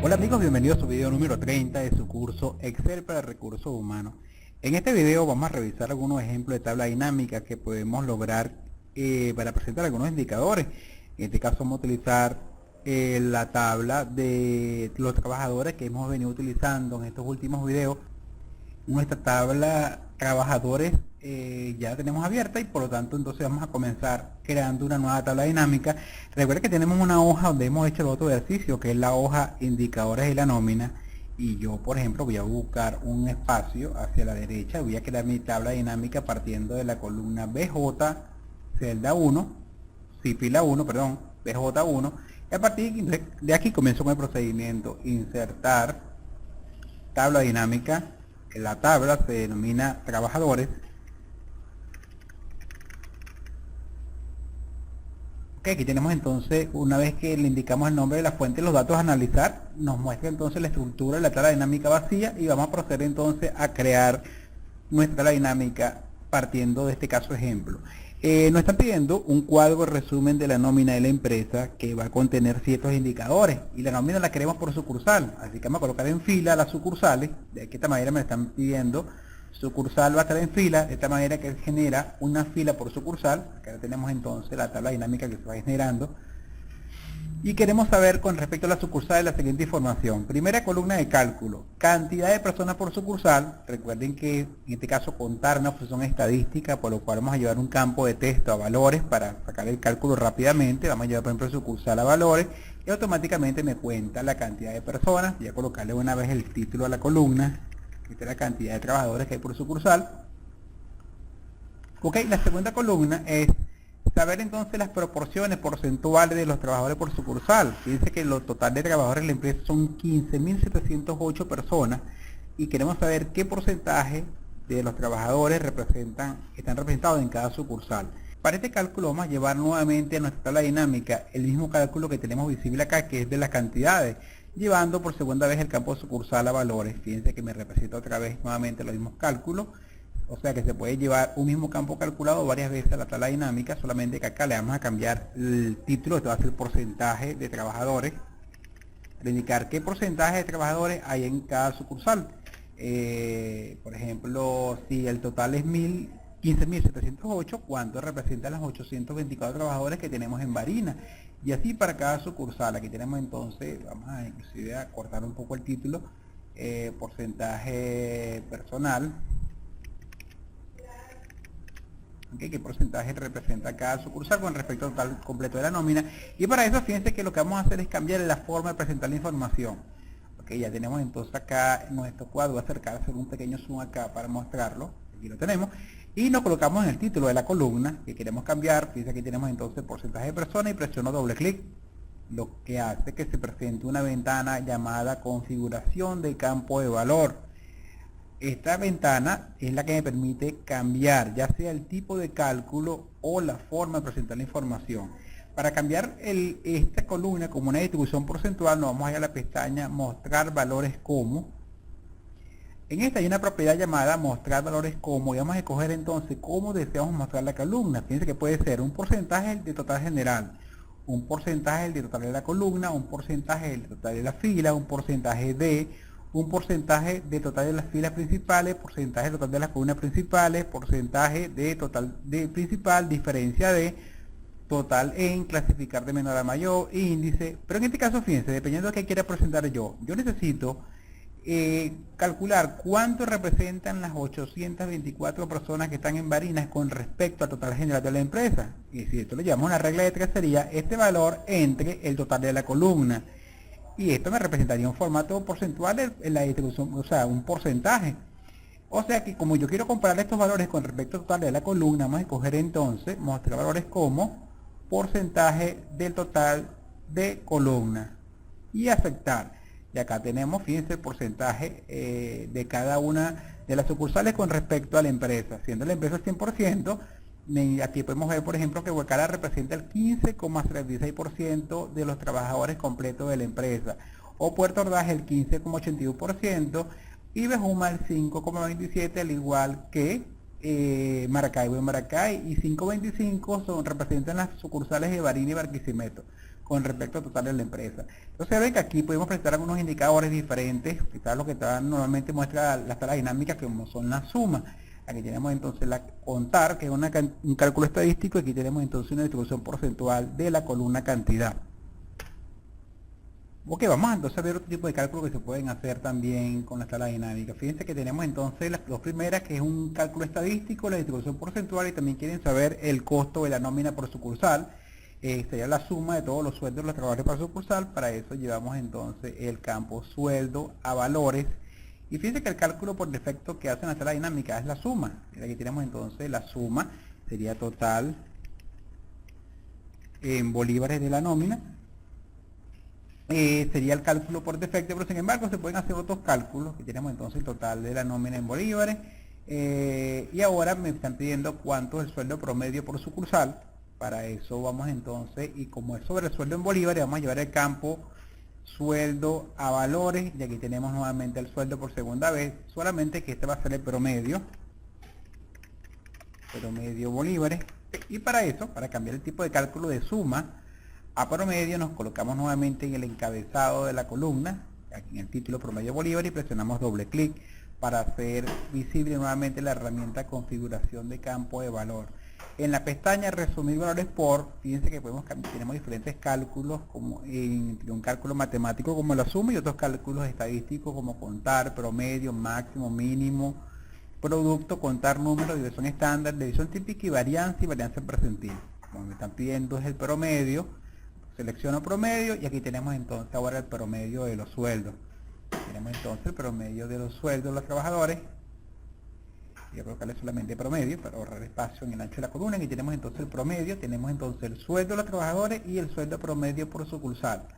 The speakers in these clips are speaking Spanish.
Hola amigos, bienvenidos a su video número 30 de su curso Excel para recursos humanos. En este video vamos a revisar algunos ejemplos de tabla dinámica que podemos lograr para presentar algunos indicadores. En este caso vamos a utilizar la tabla de los trabajadores que hemos venido utilizando en estos últimos videos. Nuestra tabla trabajadores ya la tenemos abierta y por lo tanto entonces vamos a comenzar creando una nueva tabla dinámica. Recuerda que tenemos una hoja donde hemos hecho el otro ejercicio, que es la hoja indicadores de la nómina, y yo por ejemplo voy a buscar un espacio hacia la derecha, voy a crear mi tabla dinámica partiendo de la columna BJ, celda 1, sí, fila 1, perdón, BJ1, y a partir de aquí comienzo con el procedimiento: insertar tabla dinámica. La tabla se denomina trabajadores. Ok, aquí tenemos entonces, una vez que le indicamos el nombre de la fuente, los datos a analizar, nos muestra entonces la estructura de la tabla dinámica vacía, y vamos a proceder entonces a crear nuestra tabla dinámica partiendo de este caso ejemplo. Nos están pidiendo un cuadro de resumen de la nómina de la empresa que va a contener ciertos indicadores, y la nómina la queremos por sucursal, así que vamos a colocar en fila las sucursales. De esta manera me están pidiendo sucursal, va a estar en fila, de esta manera que genera una fila por sucursal. Acá tenemos entonces la tabla dinámica que se va generando. Y queremos saber con respecto a la sucursal la siguiente información. Primera columna de cálculo: cantidad de personas por sucursal. Recuerden que en este caso contar una función estadística, por lo cual vamos a llevar un campo de texto a valores para sacar el cálculo rápidamente. Vamos a llevar por ejemplo sucursal a valores y automáticamente me cuenta la cantidad de personas. Voy a colocarle una vez el título a la columna. Esta es la cantidad de trabajadores que hay por sucursal. Ok, la segunda columna es saber entonces las proporciones porcentuales de los trabajadores por sucursal. Fíjense que el total de trabajadores en la empresa son 15.708 personas y queremos saber qué porcentaje de los trabajadores están representados en cada sucursal. Para este cálculo vamos a llevar nuevamente a nuestra tabla dinámica el mismo cálculo que tenemos visible acá, que es de las cantidades, llevando por segunda vez el campo sucursal a valores. Fíjense que me representa otra vez nuevamente los mismos cálculos. O sea que se puede llevar un mismo campo calculado varias veces a la tabla dinámica, solamente que acá le vamos a cambiar el título. Esto va a ser porcentaje de trabajadores, para indicar qué porcentaje de trabajadores hay en cada sucursal. Por ejemplo, si el total es 15.708, ¿cuánto representan los 824 trabajadores que tenemos en Barinas? Y así para cada sucursal. Aquí tenemos entonces, vamos a inclusive a cortar un poco el título, porcentaje personal. Okay, qué porcentaje representa cada sucursal con respecto al total completo de la nómina. Y para eso fíjense que lo que vamos a hacer es cambiar la forma de presentar la información. Ok, ya tenemos entonces acá nuestro cuadro. Voy a acercar, hacer un pequeño zoom acá para mostrarlo. Aquí lo tenemos. Y nos colocamos en el título de la columna que queremos cambiar. Fíjense, aquí tenemos entonces porcentaje de personas y presiono doble clic, lo que hace que se presente una ventana llamada configuración de campo de valor. Esta ventana es la que me permite cambiar ya sea el tipo de cálculo o la forma de presentar la información. Para cambiar esta columna como una distribución porcentual, nos vamos a ir a la pestaña mostrar valores como. En esta hay una propiedad llamada mostrar valores como, y vamos a escoger entonces cómo deseamos mostrar la columna. Fíjense que puede ser un porcentaje de total general, un porcentaje del total de la columna, un porcentaje del total de la fila, un porcentaje un porcentaje de total de las filas principales, porcentaje total de las columnas principales, porcentaje de total de principal, diferencia de total en, clasificar de menor a mayor, índice. Pero en este caso, fíjense, dependiendo de qué quiera presentar yo necesito calcular cuánto representan las 824 personas que están en Barinas con respecto al total general de la empresa. Y si esto lo llamamos una regla de 3, sería este valor entre el total de la columna. Y esto me representaría un formato porcentual en la distribución, o sea, un porcentaje. O sea que como yo quiero comparar estos valores con respecto al total de la columna, vamos a escoger entonces mostrar valores como porcentaje del total de columna y aceptar. Y acá tenemos, fíjense, el porcentaje de cada una de las sucursales con respecto a la empresa. Siendo la empresa 100%, aquí podemos ver, por ejemplo, que Huacara representa el 15,36% de los trabajadores completos de la empresa, o Puerto Ordaz el 15,81%, y Bejuma el 5,27%, al igual que Maracaibo y Maracay, y 5,25 representan las sucursales de Barinas y Barquisimeto. con respecto al total de la empresa. Entonces ven que aquí podemos presentar algunos indicadores diferentes, quizás lo que normalmente muestra las tablas dinámicas, como son las sumas. Aquí tenemos entonces la contar, que es un cálculo estadístico, y aquí tenemos entonces una distribución porcentual de la columna cantidad. Ok, vamos entonces a ver otro tipo de cálculos que se pueden hacer también con la tabla dinámica. Fíjense que tenemos entonces las dos primeras, que es un cálculo estadístico, la distribución porcentual, y también quieren saber el costo de la nómina por sucursal. Sería la suma de todos los sueldos de los trabajadores por sucursal. Para eso llevamos entonces el campo sueldo a valores. Y fíjense que el cálculo por defecto que hace la tabla dinámica es la suma. Y aquí tenemos entonces la suma, sería total en bolívares de la nómina. Sería el cálculo por defecto, pero sin embargo se pueden hacer otros cálculos, que tenemos entonces el total de la nómina en bolívares. Y ahora me están pidiendo cuánto es el sueldo promedio por sucursal. Para eso vamos entonces, y como es sobre el sueldo en bolívares, vamos a llevar el campo sueldo a valores, y aquí tenemos nuevamente el sueldo por segunda vez, solamente que este va a ser el promedio bolívares. Y para eso, para cambiar el tipo de cálculo de suma a promedio, nos colocamos nuevamente en el encabezado de la columna, aquí en el título promedio bolívares, y presionamos doble clic para hacer visible nuevamente la herramienta configuración de campo de valor. En la pestaña resumir valores por, fíjense que tenemos diferentes cálculos, como un cálculo matemático como la suma, y otros cálculos estadísticos como contar, promedio, máximo, mínimo, producto, contar números, división estándar, división típica y varianza percentil. Como me están pidiendo es el promedio, selecciono promedio, y aquí tenemos entonces ahora el promedio de los sueldos. Tenemos entonces el promedio de los sueldos de los trabajadores. Voy a colocarle solamente promedio para ahorrar espacio en el ancho de la columna. Aquí tenemos entonces el promedio, tenemos entonces el sueldo de los trabajadores y el sueldo promedio por sucursal.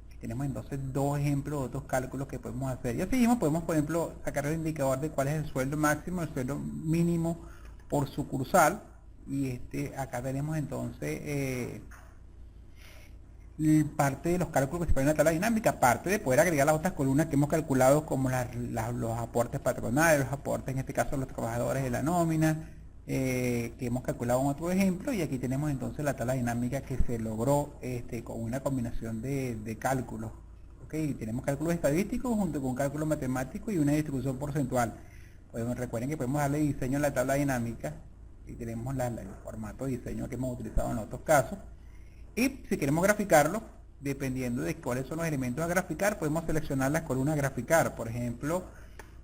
Aquí tenemos entonces dos ejemplos de otros cálculos que podemos hacer. Y así mismo podemos, por ejemplo, sacar el indicador de cuál es el sueldo máximo, el sueldo mínimo por sucursal. Y acá tenemos entonces parte de los cálculos que se ponen en la tabla dinámica, aparte de poder agregar las otras columnas que hemos calculado, como los aportes patronales, los aportes en este caso de los trabajadores de la nómina, que hemos calculado en otro ejemplo. Y aquí tenemos entonces la tabla dinámica que se logró con una combinación de cálculos. ¿Okay? Tenemos cálculos estadísticos junto con cálculo matemático y una distribución porcentual. Recuerden que podemos darle diseño a la tabla dinámica, y tenemos el formato de diseño que hemos utilizado en otros casos. Y si queremos graficarlo, dependiendo de cuáles son los elementos a graficar, podemos seleccionar las columnas a graficar. Por ejemplo,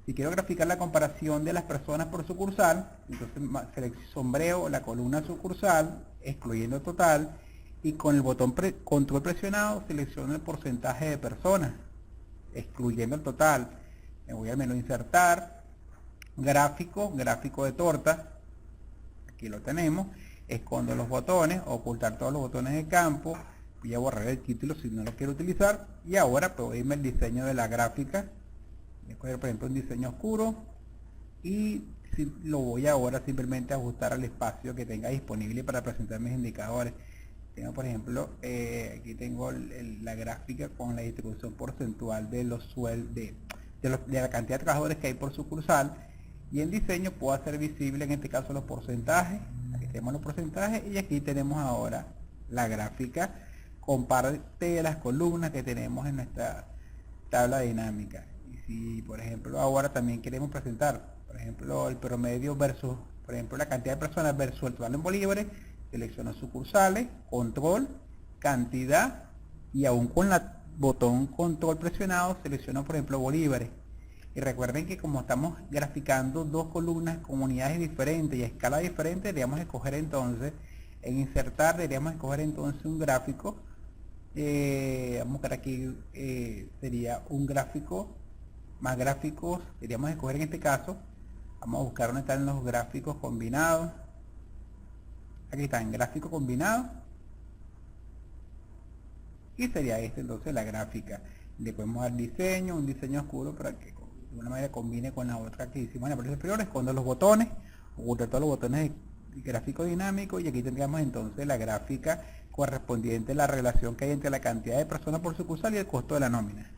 si quiero graficar la comparación de las personas por sucursal, entonces sombreo la columna sucursal, excluyendo total, y con el botón control presionado selecciono el porcentaje de personas, excluyendo el total. Me voy al menú insertar, gráfico de torta, aquí lo tenemos. Escondo los botones, ocultar todos los botones de campo, voy a borrar el título si no lo quiero utilizar, y ahora puedo irme al diseño de la gráfica. Voy a escoger por ejemplo un diseño oscuro, y lo voy ahora simplemente a ajustar al espacio que tenga disponible para presentar mis indicadores. Tengo por ejemplo, aquí tengo la gráfica con la distribución porcentual de los sueldos, de la cantidad de trabajadores que hay por sucursal, y en diseño puedo hacer visible en este caso los porcentajes. Aquí tenemos los porcentajes, y aquí tenemos ahora la gráfica con parte de las columnas que tenemos en nuestra tabla dinámica. Y si por ejemplo ahora también queremos presentar, por ejemplo, el promedio versus, por ejemplo, la cantidad de personas versus el total en bolívares, selecciono sucursales, control, cantidad, y aún con el botón control presionado selecciono por ejemplo bolívares. Y recuerden que como estamos graficando dos columnas con unidades diferentes y a escala diferente, deberíamos escoger entonces, en insertar, deberíamos escoger entonces un gráfico. Vamos a buscar aquí, sería un gráfico, más gráficos, deberíamos escoger en este caso, vamos a buscar dónde están los gráficos combinados. Aquí están, gráfico combinado, y sería entonces la gráfica. Le podemos dar diseño, un diseño oscuro para que de alguna manera combine con la otra que hicimos en la parte superior. Escondo los botones, oculto todos los botones de gráfico dinámico, y aquí tendríamos entonces la gráfica correspondiente a la relación que hay entre la cantidad de personas por sucursal y el costo de la nómina.